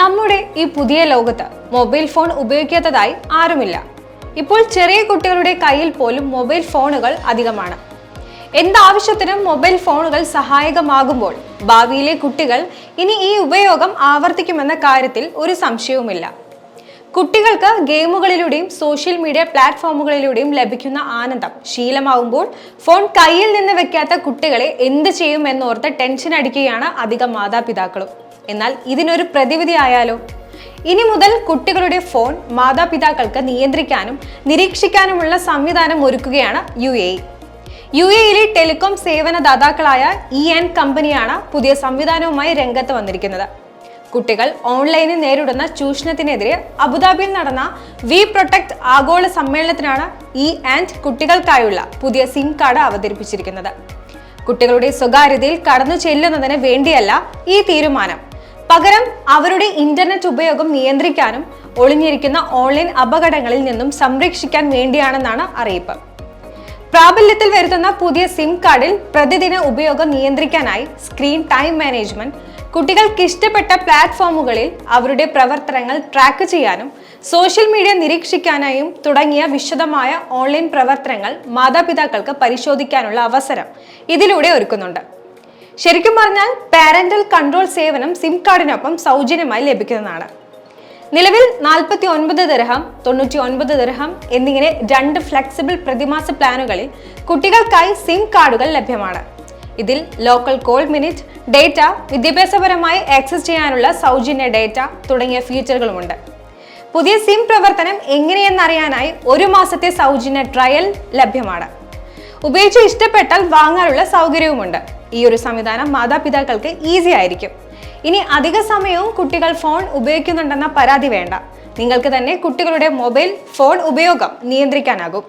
നമ്മുടെ ഈ പുതിയ ലോകത്ത് മൊബൈൽ ഫോൺ ഉപയോഗിക്കാത്തതായി ആരുമില്ല. ഇപ്പോൾ ചെറിയ കുട്ടികളുടെ കയ്യിൽ പോലും മൊബൈൽ ഫോണുകൾ അധികമാണ്. എന്താവശ്യത്തിനും മൊബൈൽ ഫോണുകൾ സഹായകമാകുമ്പോൾ ഭാവിയിലെ കുട്ടികൾ ഇനി ഈ ഉപയോഗം ആവർത്തിക്കുമെന്ന കാര്യത്തിൽ ഒരു സംശയവുമില്ല. കുട്ടികൾക്ക് ഗെയിമുകളിലൂടെയും സോഷ്യൽ മീഡിയ പ്ലാറ്റ്ഫോമുകളിലൂടെയും ലഭിക്കുന്ന ആനന്ദം ശീലമാകുമ്പോൾ ഫോൺ കയ്യിൽ നിന്ന് വെക്കാത്ത കുട്ടികളെ എന്ത് ചെയ്യും എന്നോർത്ത് ടെൻഷൻ അടിക്കുകയാണ് അധികം മാതാപിതാക്കളും. എന്നാൽ ഇതിനൊരു പ്രതിവിധി ആയാലോ? ഇനി മുതൽ കുട്ടികളുടെ ഫോൺ മാതാപിതാക്കൾക്ക് നിയന്ത്രിക്കാനും നിരീക്ഷിക്കാനുമുള്ള സംവിധാനം ഒരുക്കുകയാണ് യുഎഇയിലെ ടെലികോം സേവനദാതാക്കളായ കമ്പനിയാണ് പുതിയ സംവിധാനവുമായി രംഗത്ത് വന്നിരിക്കുന്നത്. കുട്ടികൾ ഓൺലൈനിൽ നേരിടുന്ന ചൂഷണത്തിനെതിരെ അബുദാബിയിൽ നടന്ന വി പ്രൊട്ടക്ട് ആഗോള സമ്മേളനത്തിനാണ് കുട്ടികൾക്കായുള്ള പുതിയ സിം കാർഡ് അവതരിപ്പിച്ചിരിക്കുന്നത്. കുട്ടികളുടെ സ്വകാര്യതയിൽ കടന്നു ചെല്ലുന്നതിന് വേണ്ടിയല്ല ഈ തീരുമാനം, പകരം അവരുടെ ഇന്റർനെറ്റ് ഉപയോഗം നിയന്ത്രിക്കാനും ഒളിഞ്ഞിരിക്കുന്ന ഓൺലൈൻ അപകടങ്ങളിൽ നിന്നും സംരക്ഷിക്കാൻ വേണ്ടിയാണെന്നാണ് അറിയിപ്പ്. പ്രാബല്യത്തിൽ വരുത്തുന്ന പുതിയ സിം കാർഡിൽ പ്രതിദിന ഉപയോഗം നിയന്ത്രിക്കാനായി സ്ക്രീൻ ടൈം മാനേജ്മെന്റ്, കുട്ടികൾക്ക് ഇഷ്ടപ്പെട്ട പ്ലാറ്റ്ഫോമുകളിൽ അവരുടെ പ്രവർത്തനങ്ങൾ ട്രാക്ക് ചെയ്യാനും സോഷ്യൽ മീഡിയ നിരീക്ഷിക്കാനായും തുടങ്ങിയ വിശദമായ ഓൺലൈൻ പ്രവർത്തനങ്ങൾ മാതാപിതാക്കൾക്ക് പരിശോധിക്കാനുള്ള അവസരം ഇതിലൂടെ ഒരുക്കുന്നുണ്ട്. ശരിക്കും പറഞ്ഞാൽ പാരന്റൽ കൺട്രോൾ സേവനം സിം കാർഡിനൊപ്പം സൗജന്യമായി ലഭിക്കുന്നതാണ്. നിലവിൽ 49 ദിർഹം, 99 ദിർഹം എന്നിങ്ങനെ 2 ഫ്ലെക്സിബിൾ പ്രതിമാസ പ്ലാനുകളിൽ കുട്ടികൾക്കായി സിം കാർഡുകൾ ലഭ്യമാണ്. ഇതിൽ ലോക്കൽ കോൾ മിനിറ്റ്, ഡേറ്റ, വിദ്യാഭ്യാസപരമായി ആക്സസ് ചെയ്യാനുള്ള സൗജന്യ ഡേറ്റ തുടങ്ങിയ ഫീച്ചറുകളുമുണ്ട്. പുതിയ സിം പ്രവർത്തനം എങ്ങനെയെന്നറിയാനായി 1 മാസത്തെ സൗജന്യ ട്രയൽ ലഭ്യമാണ്. ഉപയോഗിച്ച് ഇഷ്ടപ്പെട്ടാൽ വാങ്ങാനുള്ള സൗകര്യവുമുണ്ട്. ഈ ഒരു സംവിധാനം മാതാപിതാക്കൾക്ക് ഈസി ആയിരിക്കും. ഇനി അധിക സമയവും കുട്ടികൾ ഫോൺ ഉപയോഗിക്കുന്നുണ്ടെന്ന പരാതി വേണ്ട. നിങ്ങൾക്ക് തന്നെ കുട്ടികളുടെ മൊബൈൽ ഫോൺ ഉപയോഗം നിയന്ത്രിക്കാനാകും.